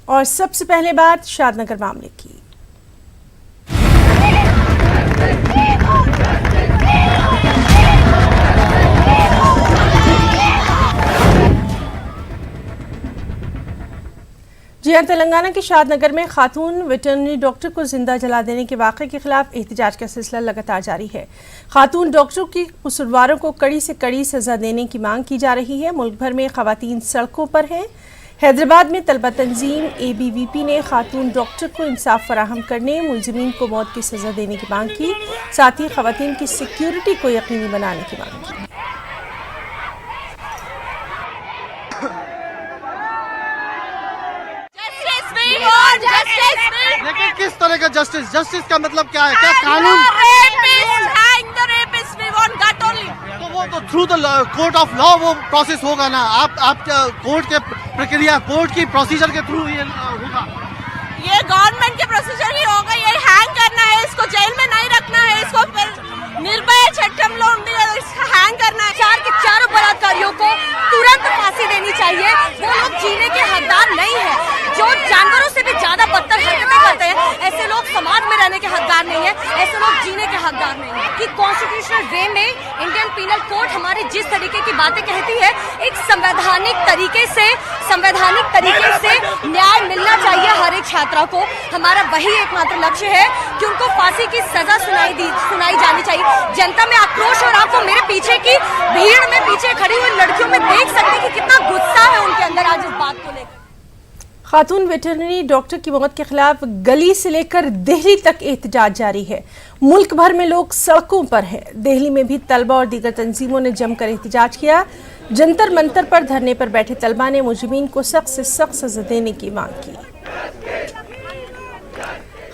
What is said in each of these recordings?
और सबसे पहले बात शादनगर मामले की। जी हाँ, तेलंगाना के शादनगर में खातून वेटरनरी डॉक्टर को जिंदा जला देने के वाक़े के खिलाफ एहतजाज का सिलसिला लगातार जारी है। खातून डॉक्टरों की कसूरवारों को कड़ी से कड़ी सजा देने की मांग की जा रही है। मुल्क भर में खवातीन सड़कों पर हैं। हैदराबाद में तलबा तंजीम ABVP ने खातून डॉक्टर को इंसाफ फराहम करने, मुलजिमीन को मौत की सजा देने की मांग की। साथ ही खवातीन की सिक्योरिटी को यकीनी बनाने की मांग की। लेकिन किस तरह का जस्टिस? जस्टिस का मतलब क्या है? क्या कानून? तो वो तो through the court of law वो प्रोसेस होगा ना। आप कोर्ट के प्रक्रिया, कोर्ट की प्रोसीजर के थ्रू ये होगा। ये गवर्नमेंट के प्रोसीजर ही होगा। ये हैंग करना है, इसको जेल में नहीं रखना है, इसको निर्भया चट्टम हैंग करना है। चार के चारों बलात्कारियों को तुरंत फांसी देनी चाहिए। वो लोग जीने के हकदार नहीं है। जो जानवरों से भी ज्यादा बदतर हरकतें करते हैं, ऐसे लोग समाज में रहने के हकदार नहीं है, ऐसे लोग जीने के हकदार नहीं है। कि कॉन्स्टिट्यूशनल वे में इंडियन पीनल कोड हमारी जिस तरीके की बातें कहती है, एक संवैधानिक तरीके से न्याय मिलना चाहिए हर एक छात्रा को। हमारा वही एकमात्र लक्ष्य है कि उनको फांसी की सजा सुनाई जानी चाहिए। जनता में आक्रोश, और आपको मेरे पीछे की भीड़ में पीछे खड़ी हुई लड़कियों में देख सकते हैं कि कितना गुस्सा है उनके अंदर आज इस बात को लेकर। खातून वेटरनरी डॉक्टर की मौत के खिलाफ गली से लेकर दिल्ली तक एहतजाज जारी है। मुल्क भर में लोग सड़कों पर हैं। दिल्ली में भी तलबा और दीगर तंजीमों ने जमकर एहतजाज किया। जंतर मंतर पर धरने पर बैठे तलबा ने मुजरिमीन को सख्त से सख्त सजा देने की मांग की।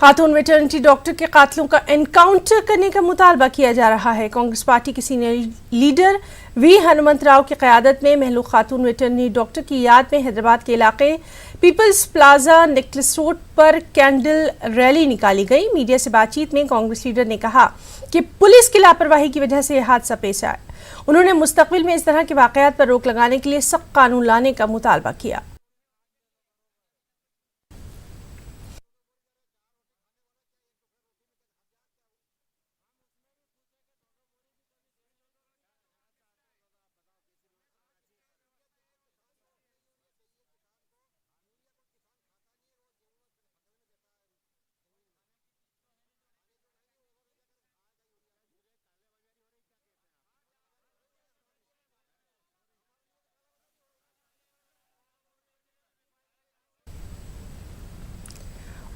खातून वेटरनरी डॉक्टर के कातिलों का एनकाउंटर करने का मुतालबा किया जा रहा है। कांग्रेस पार्टी के senior leader V Hanumanth Rao की क़यादत में महलूक खातून वेटरनरी डॉक्टर की याद में हैदराबाद के इलाके पीपल्स प्लाजा नेकलेस रोड पर कैंडल रैली निकाली गई। मीडिया से बातचीत में कांग्रेस लीडर ने कहा कि पुलिस की लापरवाही की वजह से यह हादसा पेश आया। उन्होंने मुस्तकबिल में इस तरह के वाक़यात पर रोक लगाने के लिए सख्त कानून लाने का मुतालबा किया।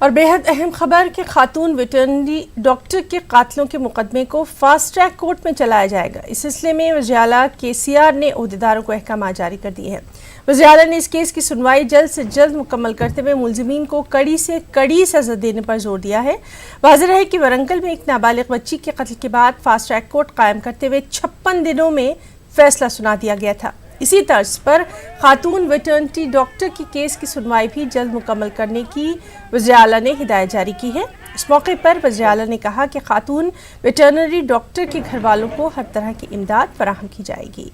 और बेहद अहम खबर कि खातून वेटरनरी डॉक्टर के कातिलों के मुकदमे को फास्ट ट्रैक कोर्ट में चलाया जाएगा। इस सिलसिले में वज़ीर-ए-आला KCR ने ओहदेदारों को अहकाम जारी कर दिए हैं। वज़ीर-ए-आला ने इस केस की सुनवाई जल्द से जल्द मुकम्मल करते हुए मुलजिमीन को कड़ी से कड़ी सजा देने पर जोर दिया है। वाज़ेह है कि वरंगल में एक नाबालिग बच्ची के कत्ल के बाद फास्ट ट्रैक कोर्ट कायम करते हुए 56 दिनों में फैसला सुना दिया गया था। इसी तर्ज पर खातून वेटरनरी डॉक्टर की केस की सुनवाई भी जल्द मुकम्मल करने की वज़ीर-ए-आला ने हिदायत जारी की है। इस मौके पर वज़ीर-ए-आला ने कहा कि खातून वेटरनरी डॉक्टर के घर वालों को हर तरह की इमदाद फराहम की जाएगी।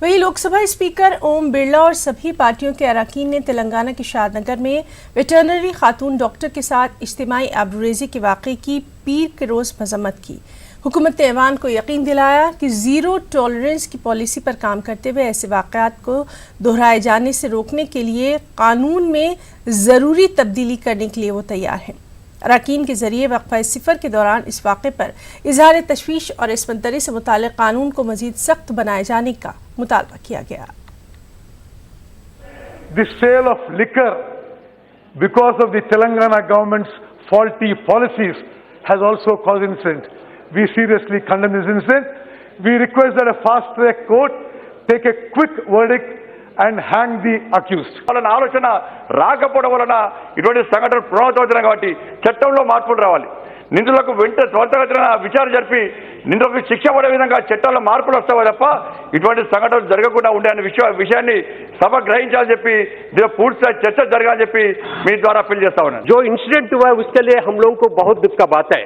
वहीं लोकसभा स्पीकर ओम बिरला और सभी पार्टियों के अरकान ने तेलंगाना के शादनगर में वेटरनरी खातून डॉक्टर के साथ इज्तिमाई आबरूरेज़ी के वाक़े की पीर के रोज़ मज़म्मत की। हुकूमत ने ऐवान को यकीन दिलाया कि ज़ीरो टॉलरेंस की पॉलिसी पर काम करते हुए ऐसे वाक़यात को दोहराए जाने से रोकने के लिए कानून में ज़रूरी तब्दीली करने के लिए वो तैयार हैं। अरकान के जरिए वक़फ़ा सिफ़र के दौरान इस वाक़े पर इज़हार तशवीश और इस मंतरी से मुताल्लिक़ कानून को मज़ीद सख्त बनाए जाने का मुतालबा किया गया। The sale of liquor because of the Telangana government's faulty policies has also caused incident. We seriously condemn this incident. We request that a fast track court take a quick verdict and hang the accused. వాళ్ళ ఆలోచన రాకపోవడం వలన ఇటువంటి సంఘటన పునరావృతమవుతున్నాయి. కాబట్టి చట్టంలో మార్పులు రావాలి. నిందులకు త్వరితగతిన విచారణ జరిపి నిందులకు శిక్ష పడే విధంగా చట్టాల్లో మార్పులు వస్తాయి తప్ప ఇటువంటి సంఘటనలు జరగకుండా ఉండే అనే విషయాన్ని సభ గ్రహించాలని చెప్పి దీని పూర్తిగా చర్చ జరగాలని చెప్పి మీ ద్వారా అప్పీల్ చేస్తా ఉన్నాను. जो इंसिडेंट हुआ है उसके लिए हम लोगों को बहुत दुख का बात है।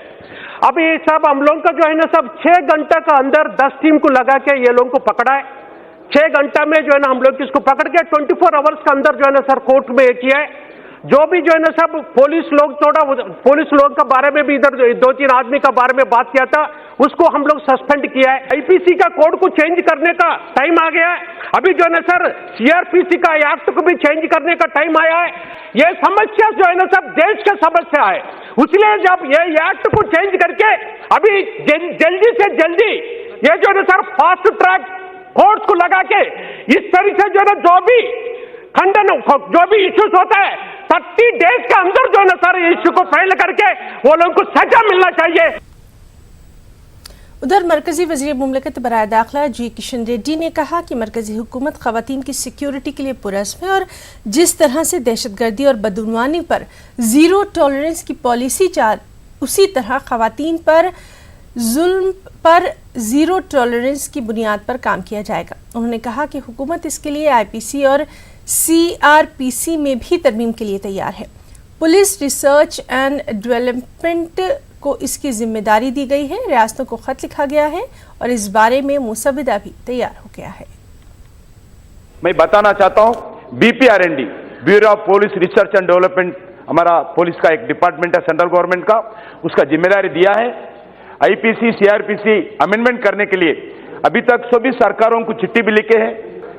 अब ये सब हम लोगों का जो है ना सब 6 घंटे का अंदर 10 टीम को लगा के ये लोगों को पकड़ा है। 6 घंटा में जो है ना हम लोग इसको पकड़ के 24 आवर्स के अंदर जो है ना सर कोर्ट में किया है। जो भी जो है ना सब पुलिस लोग का बारे में भी इधर 2-3 आदमी का बारे में बात किया था, उसको हम लोग सस्पेंड किया है। आईपीसी का कोड को चेंज करने का टाइम आ गया है। अभी जो है ना सर सीआरपीसी का एक्ट को भी चेंज करने का टाइम आया है। ये समस्या जो है ना सब देश का समस्या है, इसलिए जब ये एक्ट को चेंज करके अभी जल्दी से जल्दी ये जो है ना सर फास्ट ट्रैक कोर्ट्स को लगा के इस तरीके से जो है ना जो भी खंडन जो भी इश्यूज होता है 30 डेज के अंदर जो है ना सर इश्यू को फाइल करके वो लोगों को सजा मिलना चाहिए। उधर मरकजी वज़ीर मुमलिकत बराए दाखिला जी किशन रेड्डी ने कहा कि मरकजी हुकूमत ख़वातीन की सिक्योरिटी के लिए पुरज़्म है और जिस तरह से दहशतगर्दी और बदउनवानी पर ज़ीरो टॉलरेंस की पॉलिसी उसी तरह ख़वातीन पर जुल्म पर ज़ीरो टॉलरेंस की बुनियाद पर काम किया जाएगा। उन्होंने कहा कि हुकूमत इसके लिए आईपीसी और सीआरपीसी में भी तरमीम के लिए तैयार है। पुलिस रिसर्च एंड डेवलपमेंट को इसकी जिम्मेदारी दी गई है। रियासतों को खत लिखा गया है और इस बारे में मुसविदा भी तैयार हो गया है। मैं बताना चाहता हूं, BPRND bureau of police research and development हमारा पुलिस का एक डिपार्टमेंट है सेंट्रल गवर्नमेंट का, उसका जिम्मेदारी दिया है। आईपीसी सीआरपीसी अमेंडमेंट करने के लिए अभी तक सभी सरकारों को चिट्ठी भी लिखे हैं,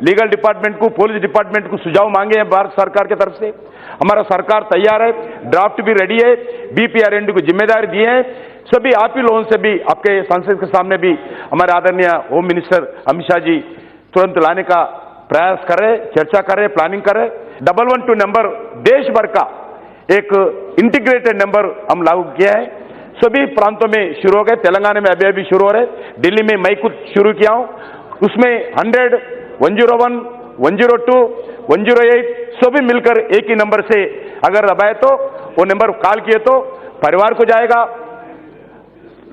लीगल डिपार्टमेंट को, पुलिस डिपार्टमेंट को सुझाव मांगे हैं भारत सरकार की तरफ से। हमारा सरकार तैयार है, ड्राफ्ट भी रेडी है, BPRND को जिम्मेदारी दी है। सभी आप ही लोगों से भी आपके संसद के सामने भी हमारे आदरणीय होम मिनिस्टर अमित शाह जी तुरंत लाने का प्रयास कर रहे, चर्चा कर रहे, प्लानिंग कर रहे। 112 नंबर देश भर का एक इंटीग्रेटेड नंबर हम लागू किया है, सभी प्रांतों में शुरू हो गए। तेलंगाना में अभी शुरू हो रहे, दिल्ली में मैं खुद शुरू किया हूं। उसमें 100, 101, 102, 108 सभी मिलकर एक ही नंबर से अगर दबाए तो वो नंबर कॉल किए तो परिवार को जाएगा,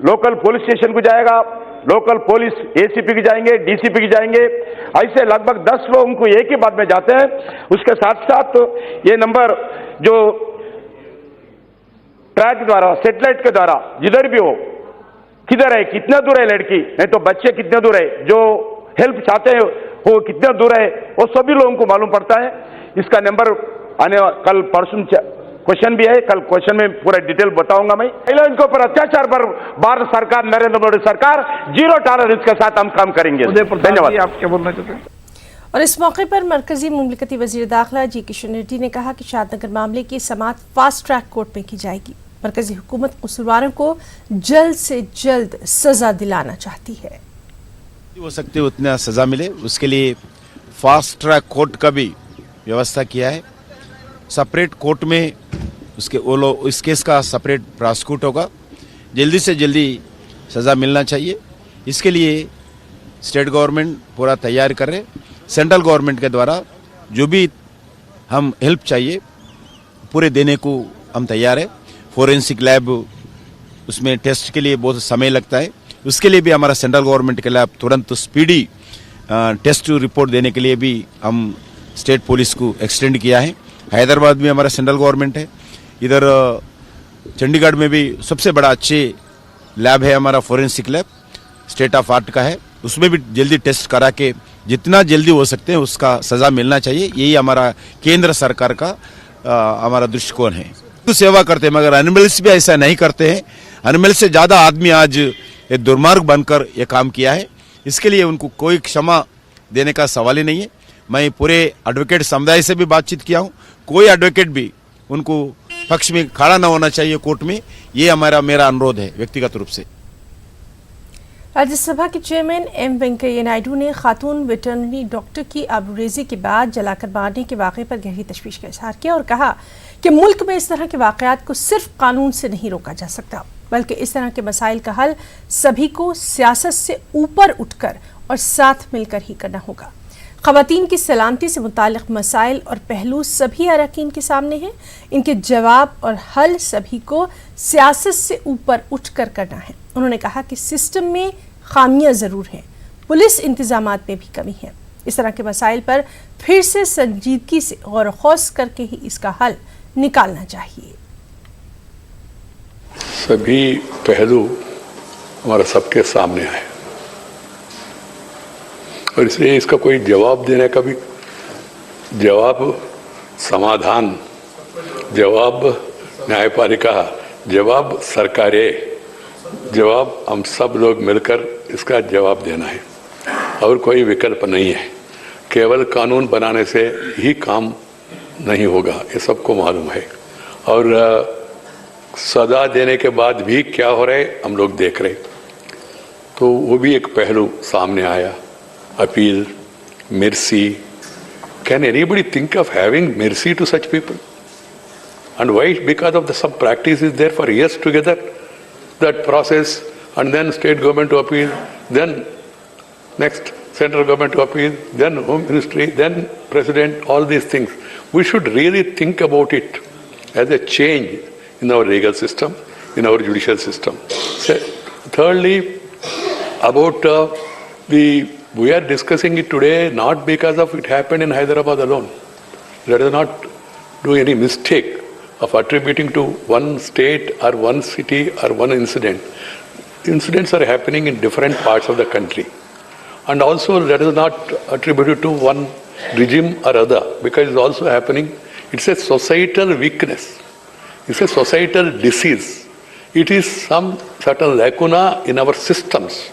लोकल पुलिस स्टेशन को जाएगा, लोकल पुलिस ACP की जाएंगे, DCP की जाएंगे। ऐसे लगभग 10 लोगों को एक ही बात में जाते हैं। उसके साथ साथ ये नंबर जो ट्रैक द्वारा, सैटेलाइट के द्वारा जिधर भी हो, किधर है, कितना दूर है लड़की, नहीं तो बच्चे कितने दूर है, जो हेल्प चाहते हैं वो कितना दूर है, वो सभी लोगों को मालूम पड़ता है। इसका नंबर आने कल परसों क्वेश्चन भी है, कल क्वेश्चन में पूरा डिटेल बताऊंगा मैं। महिलाओं के ऊपर अत्याचार पर भारत सरकार, नरेंद्र मोदी सरकार जीरो टॉलरेंस के साथ हम काम करेंगे। धन्यवाद। आप क्या बोलना चाहते हैं? और इस मौके पर मरकजी मुमलिकती वज़ीर दाखिला जी किशन रेड्डी ने कहा कि शादनगर मामले की समाअत फास्ट ट्रैक कोर्ट में की जाएगी। मरकजी हुकूमत कसूरवारों को जल्द से जल्द सजा दिलाना चाहती है। हो सकती है उतना सजा मिले, उसके लिए फास्ट ट्रैक कोर्ट का भी व्यवस्था किया है। सेपरेट कोर्ट में उसके वो लोग इस केस का सेपरेट प्रोसिक्यूट होगा, जल्दी से जल्दी सज़ा मिलना चाहिए। इसके लिए स्टेट गवर्नमेंट पूरा तैयार कर रहे, सेंट्रल गवर्नमेंट के द्वारा जो भी हम हेल्प चाहिए पूरे देने को हम तैयार है। फोरेंसिक लैब, उसमें टेस्ट के लिए बहुत समय लगता है, उसके लिए भी हमारा सेंट्रल गवर्नमेंट के लैब तुरंत स्पीडी टेस्ट रिपोर्ट देने के लिए भी हम स्टेट पुलिस को एक्सटेंड किया है। हैदराबाद में हमारा सेंट्रल गवर्नमेंट है, इधर चंडीगढ़ में भी सबसे बड़ा अच्छे लैब है हमारा forensic lab, state of art का है, उसमें भी जल्दी टेस्ट करा के जितना जल्दी हो सकते हैं उसका सजा मिलना चाहिए। यही हमारा केंद्र सरकार का हमारा दृष्टिकोण है। तो सेवा करते हैं मगर एनिमल्स भी ऐसा नहीं करते हैं। एनिमल से ज़्यादा आदमी आज एक दुर्मार्ग बनकर ये काम किया है, इसके लिए उनको कोई क्षमा देने का सवाल ही नहीं है। मैं पूरे एडवोकेट समुदाय से भी बातचीत किया हूँ, कोई एडवोकेट भी उनको पक्ष में खड़ा न होना चाहिए कोर्ट में, ये मेरा अनुरोध है व्यक्तिगत रूप से। राज्यसभा के चेयरमैन एम वेंकैया नायडू ने खातून वेटरनरी डॉक्टर की आबरूरेजी के बाद जलाकर मारने के वाक़े पर गहरी तशवीश का इजहार किया और कहा कि मुल्क में इस तरह के वाक़यात को सिर्फ कानून से नहीं रोका जा सकता, बल्कि इस तरह के मसाइल का हल सभी को सियासत से ऊपर उठकर और साथ मिलकर ही करना होगा। ख़वातीन की सलामती से मुताल्लिक़ मसाइल और पहलू सभी अरकान के सामने हैं, इनके जवाब और हल सभी को सियासत से ऊपर उठकर करना है। उन्होंने कहा कि सिस्टम में खामियां ज़रूर हैं, पुलिस इंतजामात में भी कमी है। इस तरह के मसाइल पर फिर से संजीदगी से गौर खौस करके ही इसका हल निकालना चाहिए। सभी पहलू हमारे सबके सामने आए। और इसलिए इसका कोई जवाब देने का भी समाधान, जवाब न्यायपालिका, जवाब सरकारें, जवाब हम सब लोग मिलकर इसका जवाब देना है और कोई विकल्प नहीं है। केवल कानून बनाने से ही काम नहीं होगा, ये सबको मालूम है। और सजा देने के बाद भी क्या हो रहा है हम लोग देख रहे, तो वो भी एक पहलू सामने आया। Appeal, mercy. Can anybody think of having mercy to such people? And why? Because of some practice is there for years together, that process, and then state government to appeal, then next central government to appeal, then home ministry, then president, all these things. We should really think about it as a change in our legal system, in our judicial system. Thirdly, about we are discussing it today not because of it happened in Hyderabad alone. Let us not do any mistake of attributing to one state or one city or one incident. Incidents are happening in different parts of the country. And also let us not attribute it to one regime or other, because it's also happening. It's a societal weakness. It's a societal disease. It is some certain lacuna in our systems,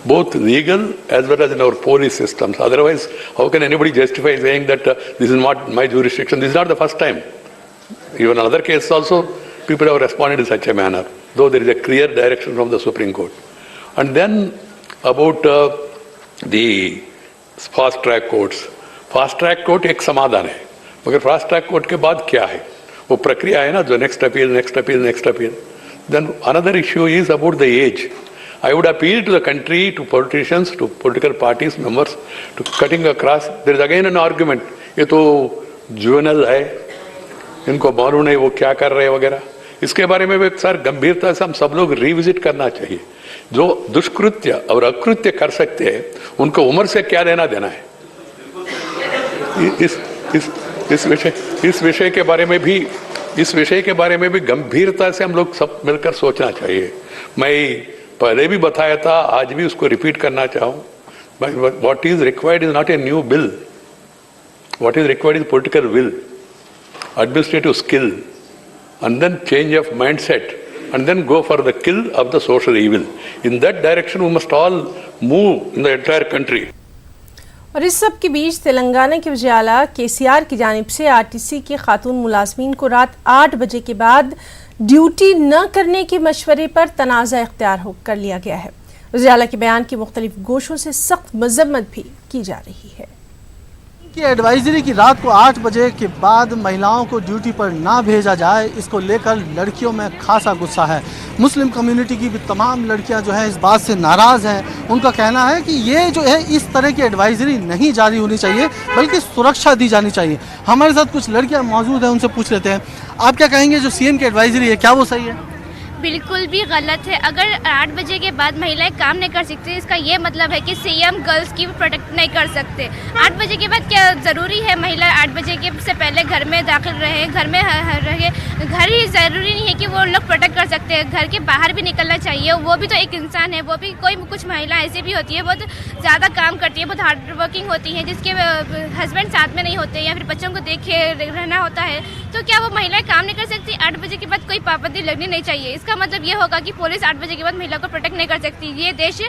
both legal as well as in our police systems. Otherwise, how can anybody justify saying that this is not my jurisdiction? This is not the first time. Even in other cases also, people have responded in such a manner, though there is a clear direction from the Supreme Court. And then about the fast track courts. Fast track court एक समाधान है, मगर fast track court के बाद क्या है, वो प्रक्रिया है ना, जो next appeal, next appeal, next appeal. Then another issue is about the age. I would appeal to the country, to politicians, to political parties, members, to cutting across. There is again an argument, ये तो juvenile है, इनको मालूम नहीं वो क्या कर रहे हैं वगैरह. इसके बारे में भी सर गंभीरता से हम सब लोग रिविजिट करना चाहिए. जो दुष्कृत्य और अकृत्य कर सकते हैं उनको उम्र से क्या लेना देना है. इस विषय के बारे में भी गंभीरता से हम लोग सब मिलकर सोचना चाहिए. मैं पहले भी बताया था, आज भी उसको रिपीट करना चाहूँ. What is required is not a new bill. What is required is political will, administrative skill, and then change of mindset, and then go for the kill of the social evil. In that direction we must all move in the entire country. और इस सब के बीच तेलंगाना के वज़ीर-ए-आला केसीआर की जानिब से RTC के खातून मुलाजमीन को रात 8 बजे के बाद ड्यूटी न करने के मशवरे पर तनाज़ा इख्तियार कर लिया गया है. वज़ीर-ए-आला के बयान की मुख्तलिफ गोशों से सख्त मज़म्मत भी की जा रही है. की एडवाइजरी की रात को 8 बजे के बाद महिलाओं को ड्यूटी पर ना भेजा जाए, इसको लेकर लड़कियों में खासा गुस्सा है. मुस्लिम कम्युनिटी की भी तमाम लड़कियां जो हैं इस बात से नाराज़ हैं. उनका कहना है कि ये जो है इस तरह की एडवाइजरी नहीं जारी होनी चाहिए, बल्कि सुरक्षा दी जानी चाहिए. हमारे साथ कुछ लड़कियां मौजूद हैं, उनसे पूछ लेते हैं. आप क्या कहेंगे, जो सीएम की एडवाइजरी है क्या वो सही है? बिल्कुल भी गलत है. अगर 8 बजे के बाद महिलाएं काम नहीं कर सकती, इसका ये मतलब है कि सीएम गर्ल्स की प्रोटेक्ट नहीं कर सकते. 8 बजे के बाद क्या ज़रूरी है महिला 8 बजे के से पहले घर में दाखिल रहे, घर में रहे? घर ही ज़रूरी नहीं है कि वो लोग प्रोटेक्ट कर सकते हैं, घर के बाहर भी निकलना चाहिए. वो भी तो एक इंसान है. वो भी कुछ महिला ऐसी भी होती है बहुत ज़्यादा काम करती है, बहुत हार्ड वर्किंग होती है, जिसके हस्बैंड साथ में नहीं होते या फिर बच्चों को देखे रहना होता है. तो क्या वो महिलाएं काम नहीं कर सकती? 8 बजे के बाद कोई पाबंदी लगनी नहीं चाहिए. इसका मतलब ये होगा कि पुलिस 8 बजे के बाद महिला को प्रोटेक्ट नहीं कर सकती. ये देश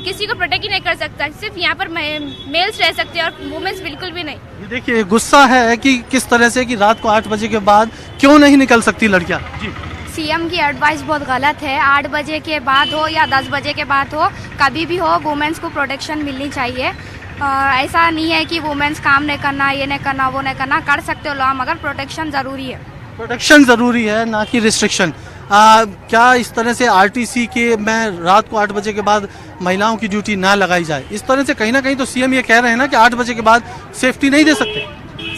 किसी को प्रोटेक्ट ही नहीं कर सकता. सिर्फ यहाँ पर मेल्स रह सकते हैं और वुमेन्स बिल्कुल भी नहीं. देखिए गुस्सा है कि किस तरह से कि रात को 8 बजे के बाद क्यों नहीं निकल सकती लड़कियाँ. जी, सीएम की एडवाइस बहुत गलत है. 8 बजे के बाद हो या 10 बजे के बाद हो, कभी भी हो, वुमेन्स को प्रोटेक्शन मिलनी चाहिए. ऐसा नहीं है कि वुमेन्स काम नहीं करना, ये नहीं करना, वो नहीं करना. कर सकते हो लॉ, मगर प्रोटेक्शन ज़रूरी है. प्रोटेक्शन ज़रूरी है, ना कि रिस्ट्रिक्शन. क्या इस तरह से आरटीसी के में रात को 8 बजे के बाद महिलाओं की ड्यूटी ना लगाई जाए? इस तरह से कहीं ना कहीं तो सीएम ये कह रहे हैं ना कि 8 बजे के बाद सेफ्टी नहीं दे सकते.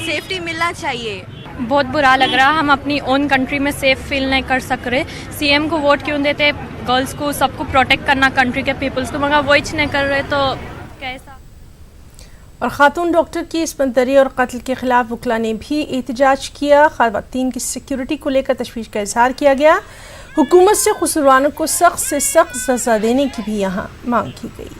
सेफ्टी मिलना चाहिए. बहुत बुरा लग रहा. हम अपनी ओन कंट्री में सेफ फील नहीं कर सक रहे. सीएम को वोट क्यों देते? गर्ल्स को, सबको प्रोटेक्ट करना, कंट्री के पीपल्स को, मगर वो नहीं कर रहे. तो कैसा? और खातून डॉक्टर की इस बंदरी और कत्ल के खिलाफ वकला ने भी एहतजाज किया. ख़वातीन की सिक्योरिटी को लेकर तशवीश का इजहार किया गया. हुकूमत से कसूरवारों को सख्त से सख्त सज़ा देने की भी यहाँ मांग की गई.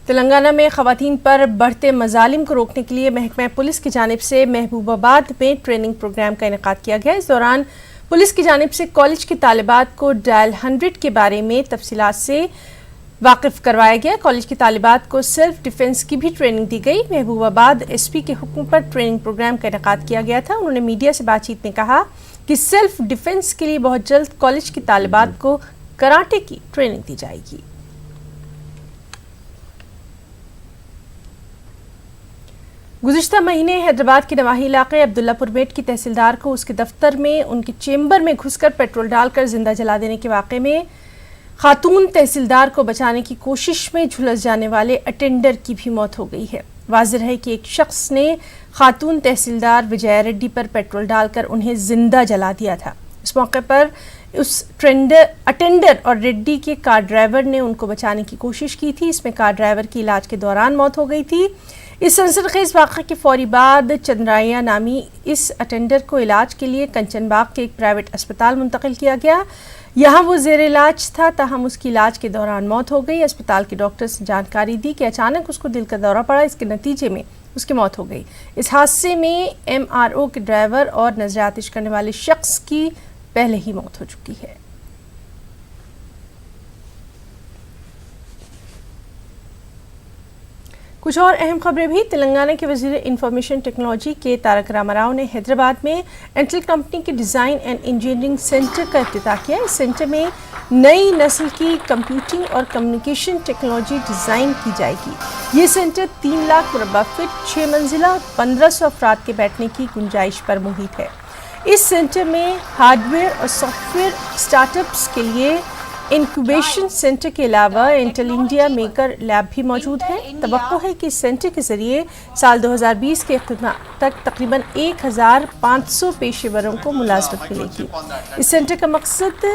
तेलंगाना में खवातीन पर बढ़ते मजालिम को रोकने के लिए महकमा पुलिस की जानिब से महबूबाबाद में ट्रेनिंग प्रोग्राम का इनेकाद किया गया। इस दौरान पुलिस की जानिब से कॉलेज की तालिबात को डायल 100 के बारे में तफसीलात से वाकिफ करवाया गया। कॉलेज की तालिबात को सेल्फ डिफेंस की भी ट्रेनिंग दी गई। महबूबाबाद एसपी के हुक्म पर ट्रेनिंग प्रोग्राम का इनेकाद किया गया था। उन्होंने मीडिया से बातचीत में कहा कि सेल्फ डिफेंस के लिए बहुत जल्द कॉलेज की तालिबात को कराटे की ट्रेनिंग दी जाएगी। गुज़िश्ता महीने हैदराबाद के नवाही इलाके अब्दुल्लापुर मेट की तहसीलदार को उसके दफ्तर में उनके चेंबर में घुसकर पेट्रोल डालकर जिंदा जला देने के वाक़े में खातून तहसीलदार को बचाने की कोशिश में झुलस जाने वाले अटेंडर की भी मौत हो गई है। वाज़ेह है कि एक शख्स ने खातून तहसीलदार विजया रेड्डी पर पेट्रोल डालकर उन्हें जिंदा जला दिया था। इस मौके पर उस अटेंडर और रेड्डी के कार ड्राइवर ने उनको बचाने की कोशिश की थी। इसमें कार ड्राइवर की इलाज के दौरान मौत हो गई थी। इस सनसनीखेज वाक़े के फौरी बाद चंद्राया नामी इस अटेंडर को इलाज के लिए कंचनबाग के एक प्राइवेट अस्पताल मुंतकिल किया गया। यहाँ वो जेर इलाज था, ताहम उसकी इलाज के दौरान मौत हो गई। अस्पताल के डॉक्टर्स ने जानकारी दी कि अचानक उसको दिल का दौरा पड़ा। इसके नतीजे में उसकी मौत हो गई। इस हादसे में MRO के ड्राइवर और नजर आतिश करने वाले शख्स की पहले ही मौत हो चुकी है। कुछ और अहम खबरें भी। तेलंगाना के वजीर इंफॉर्मेशन टेक्नोलॉजी के तारक रामाराव ने हैदराबाद में एंटेल कंपनी के डिज़ाइन एंड इंजीनियरिंग सेंटर का इफ्तिताह किया। इस सेंटर में नई नस्ल की कंप्यूटिंग और कम्युनिकेशन टेक्नोलॉजी डिज़ाइन की जाएगी। ये सेंटर 3 लाख मुरब्बा फीट, 6 मंजिला और 1500 अफराद के बैठने की गुंजाइश पर मुहित है। इस सेंटर में हार्डवेयर और सॉफ्टवेयर स्टार्टअप्स के लिए इंक्यूबेशन सेंटर के अलावा इंटेल इंडिया मेकर लैब भी मौजूद है। तवक्को है कि इस सेंटर के जरिए साल 2020 के अख्तिताम तक तकरीबन 1500 पेशेवरों को मुलाजमत मिलेगी। इस सेंटर का मकसद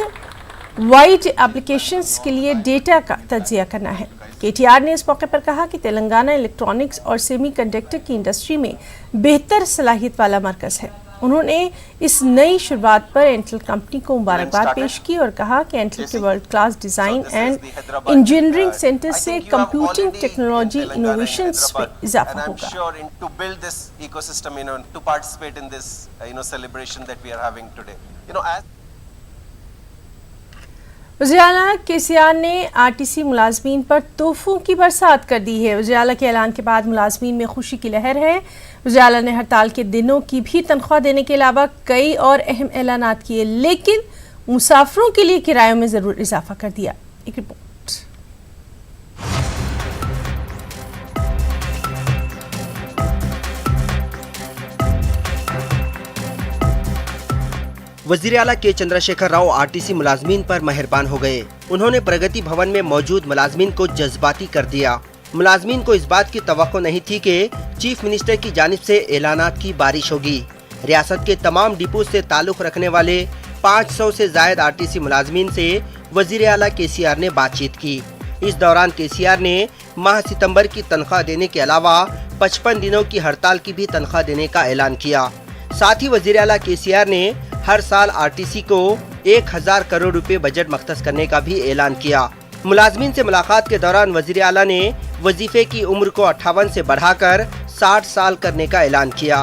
वाइड एप्लीकेशंस के लिए डेटा का तज्जिया करना है। KTR ने इस मौके पर कहा कि तेलंगाना इलेक्ट्रॉनिक्स और सेमीकंडक्टर की इंडस्ट्री में बेहतर सलाहियत वाला मरकज़ है। उन्होंने इस नई शुरुआत पर एंटेल कंपनी को मुबारकबाद पेश की और कहा कि एंटेल के world class design and engineering centre से कंप्यूटिंग टेक्नोलॉजी इनोवेशंस में इजाफा होगा। वज़ीर-ए-आला KCR ने RTC मुलाजमीन पर तोहफों की बरसात कर दी है। वज़ीर-ए-आला के ऐलान के बाद मुलाजमीन में खुशी की लहर है। वज़ीर-ए-आला ने हड़ताल के दिनों की भी तनख्वाह देने के अलावा कई और अहम ऐलानात किए, लेकिन मुसाफिरों के लिए किरायों में ज़रूर इजाफा कर दिया। एक रिपोर्ट। वज़ीर आला के चंद्रशेखर राव RTC मुलाजमीन पर मेहरबान हो गए। उन्होंने प्रगति भवन में मौजूद मुलाजमीन को जज्बाती कर दिया। मुलाजमीन को इस बात की तवक्को नहीं थी कि चीफ मिनिस्टर की जानिब से ऐलानात की बारिश होगी। रियासत के तमाम डिपो से ताल्लुक रखने वाले 500 से जायद RTC मुलाजमीन से वज़ीर आला KCR ने बातचीत की। इस दौरान KCR ने माह सितंबर की तनख्वाह देने के अलावा 55 दिनों की हड़ताल की भी तनख्वाह देने का ऐलान किया। साथ ही वज़ीर आला KCR ने हर साल RTC को 1000 करोड़ रुपए बजट मख्तस करने का भी ऐलान किया। मुलाजमीन से मुलाकात के दौरान वज़ीर आला ने वजीफे की उम्र को 58 से बढ़ाकर 60 साल करने का ऐलान किया।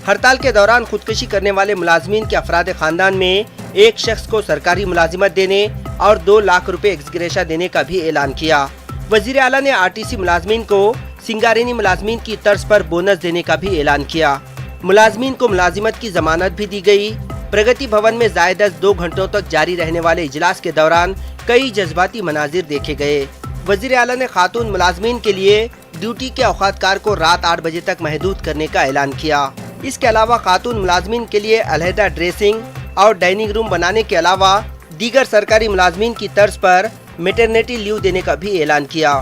हड़ताल के दौरान खुदकुशी करने वाले मुलाजमीन के अफराद खानदान में एक शख्स को सरकारी मुलाजिमत देने और 2 लाख रुपए एक्सग्रेशा देने का भी ऐलान किया। वज़ीर आला ने RTC मुलाजमीन को सिंगारेनी मुलाजमीन की तर्ज पर बोनस देने का भी ऐलान किया। मुलाजमीन को मुलाजिमत की जमानत भी दी गई। प्रगति भवन में ज़ायद 2 घंटों तक जारी रहने वाले इजलास के दौरान कई जज्बाती मनाजिर देखे गए। वज़ीर आला ने खातून मुलाजमीन के लिए ड्यूटी के औकात को रात 8 बजे तक महदूद करने का ऐलान किया। इसके अलावा खातून मुलाजमीन के लिए अलहदा ड्रेसिंग और डाइनिंग रूम बनाने के अलावा दीगर सरकारी मुलाजमीन की तर्ज पर मैटरनिटी लीव देने का भी ऐलान किया।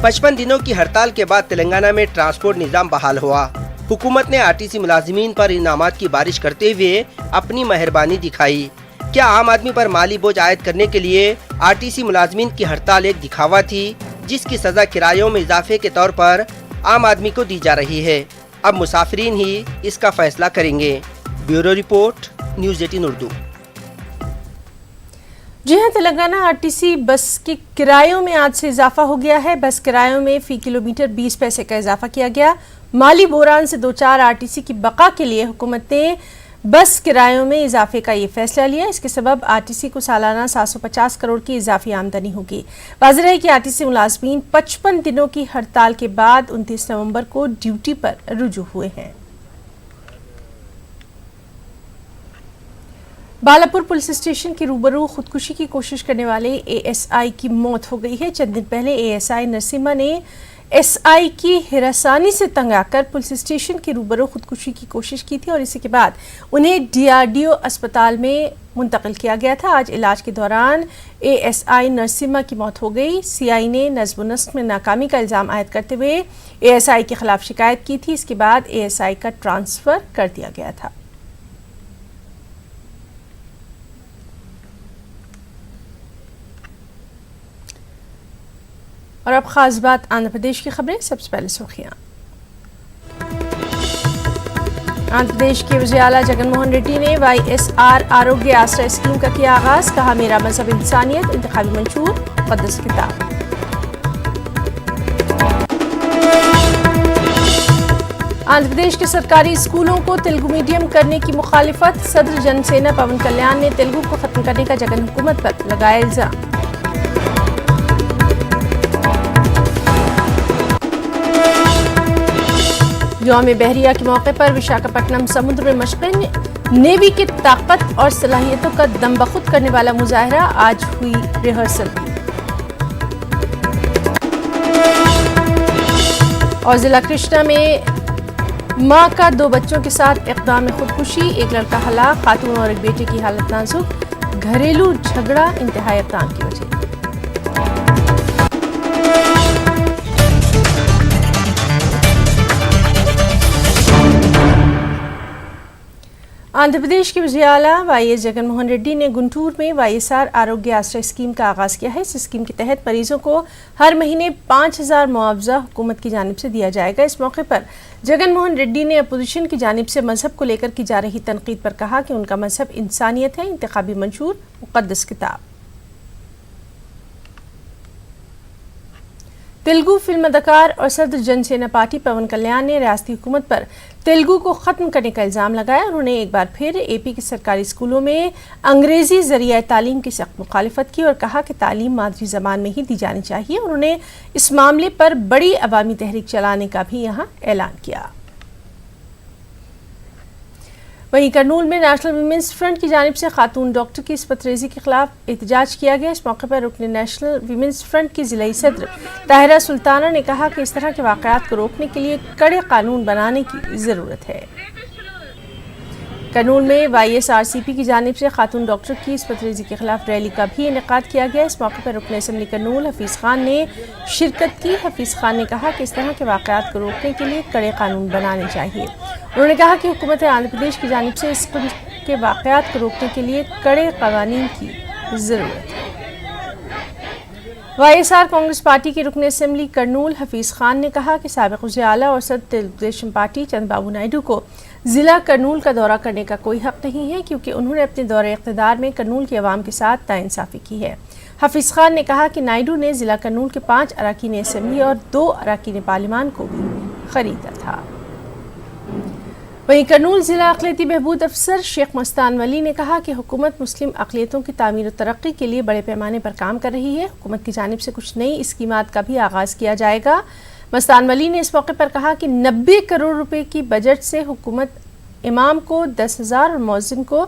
पचपन दिनों की हड़ताल के बाद तेलंगाना में ट्रांसपोर्ट निजाम बहाल हुआ। हुकूमत ने RTC मुलाजिमीन पर इनामात की बारिश करते हुए अपनी मेहरबानी दिखाई। क्या आम आदमी पर माली बोझ आयद करने के लिए RTC मुलाजिमीन की हड़ताल एक दिखावा थी, जिसकी सजा किरायों में इजाफे के तौर पर आम आदमी को दी जा रही है? अब मुसाफिरीन ही इसका फैसला करेंगे। Bureau report, news 18 Urdu. जी हां, तेलंगाना आरटीसी बस के किरायों में आज से इजाफा हो गया है। बस किरायों में फी किलोमीटर 20 पैसे का इजाफा किया गया। माली बहरान से दो चार आरटीसी की बका के लिए हुकूमत ने बस किरायों में इजाफे का ये फैसला लिया। इसके सबब आरटीसी को सालाना 750 करोड़ की इजाफी आमदनी होगी। वाज़ेह है कि आरटीसी मुलाजमीन 55 दिनों की हड़ताल के बाद 29 नवंबर को ड्यूटी पर रुजू हुए हैं। बालापुर पुलिस स्टेशन के रूबरू खुदकुशी की कोशिश करने वाले एएसआई की मौत हो गई है। चंद दिन पहले एएसआई नरसिम्हा ने एसआई की हिरासानी से तंग आकर पुलिस स्टेशन के रूबरू खुदकुशी की कोशिश की थी और इसी के बाद उन्हें डीआरडीओ अस्पताल में मुंतकिल किया गया था। आज इलाज के दौरान एएसआई नरसिम्हा की मौत हो गई। सीआई ने नज़्म व नस्क में नाकामी का इल्ज़ाम आयद करते हुए एएसआई के खिलाफ शिकायत की थी। इसके बाद एएसआई का ट्रांसफ़र कर दिया गया था। और अब खास बात आंध्र प्रदेश की खबरें। सबसे पहले सुर्खियां। आंध्र प्रदेश के वज़ीर आला जगनमोहन रेड्डी ने वाईएसआर आरोग्य आश्रय स्कीम का किया आगाज। कहा, मेरा मजहब इंसानियत, इंतखाबी मंशूर, मुक़द्दस किताब। आंध्र प्रदेश के सरकारी स्कूलों को तेलुगु मीडियम करने की मुखालिफत। सदर जनसेना पवन कल्याण ने तेलुगु को खत्म करने का जगन हुकूमत पर लगाया इल्जाम। यौम बहरिया के मौके पर विशाखापट्टनम समुद्र में मशक़ें। नेवी की ताकत और सलाहियतों का दमबखुद करने वाला मुजाहरा। आज हुई रिहर्सल। और जिला कृष्णा में मां का 2 बच्चों के साथ इक़दाम में खुदकुशी। एक लड़का हलाक, खातून और एक बेटे की हालत नाजुक। घरेलू झगड़ा इंतहाई इक़दाम की वजह। आंध्र प्रदेश के वज़ीर आला वाईएस जगनमोहन रेड्डी ने गुंटूर में वाईएसआर आरोग्य आश्रय स्कीम का आगाज़ किया है। इस स्कीम के तहत मरीजों को हर महीने 5000 मुआवजा हुकूमत की जानिब से दिया जाएगा। इस मौके पर जगनमोहन रेड्डी ने अपोजिशन की जानिब से मजहब को लेकर की जा रही तनकीद पर कहा कि उनका मजहब इंसानियत है, इंतखाबी मंशूर, मुक़द्दस किताब। तेलुगु फिल्म अदाकार और सदर जनसेना पार्टी पवन कल्याण ने रियासती हुकूमत पर तेलुगु को ख़त्म करने का इल्ज़ाम लगाया। उन्होंने एक बार फिर एपी के सरकारी स्कूलों में अंग्रेज़ी ज़रिया तालीम की सख्त मुखालिफत की और कहा कि तालीम मादरी ज़बान में ही दी जानी चाहिए। उन्होंने इस मामले पर बड़ी अवामी तहरीक चलाने का भी यहाँ ऐलान किया। वहीं करनूल में नेशनल वीमेंस फ्रंट की जानिब से खातून डॉक्टर की इसपतरेजी के खिलाफ एहतजाज किया गया। इस मौके पर रुकन नेशनल वीमेंस फ्रंट की ज़िलाई सदर ताहिरा सुल्ताना ने कहा कि इस तरह के वाक़यात को रोकने के लिए कड़े कानून बनाने की ज़रूरत है। करनूल में वाईएसआरसीपी की जानिब से खातून डॉक्टर की इसपतरेजी के खिलाफ रैली का भी इनेकाद किया गया। इस मौके पर रुकन असम्बली करनूल हफीज़ खान ने शिरकत की। हफीज़ खान ने कहा कि इस तरह के वाक़यात को रोकने के लिए कड़े कानून बनाने चाहिए। उन्होंने कहा कि हुकूमत आंध्र प्रदेश की जानिब से इस किस्म के वाक़यात को रोकने के लिए कड़े क़वानीन की ज़रूरत है। वाईएसआर कांग्रेस पार्टी के रुकन असम्बली करनूल हफीज़ खान ने कहा कि साबिक़ वज़ीर आला और सदर तेलुगु देशम पार्टी चंद्रबाबू नायडू को ज़िला करनूल का दौरा करने का कोई हक़ नहीं है, क्योंकि उन्होंने अपने दौरे इक़्तिदार में करनूल के अवाम के साथ नाइंसाफ़ी की है। हफीज़ खान ने कहा कि नायडू ने ज़िला करनूल के 5 अरकान असम्बली और 2 अरकान पार्लिमान को भी ख़रीदा था। वहीं करनूल ज़िला अक़लियती बहबूद अफसर शेख मस्तान वली ने कहा कि हुकूमत मुस्लिम अक़लियतों की तामीर और तरक्की के लिए बड़े पैमाने पर काम कर रही है। हुकूमत की जानिब से कुछ नई स्कीमात का भी आगाज़ किया जाएगा। मस्तान वली ने इस मौके पर कहा कि 90 करोड़ रुपए की बजट से हुकूमत इमाम को 10,000 और मौज़िन को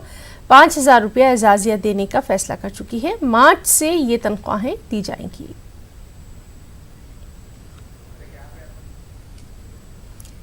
5,000 रुपया एजाज़ियत देने का फैसला कर चुकी है। मार्च से ये तनख्वाहें दी जाएंगी।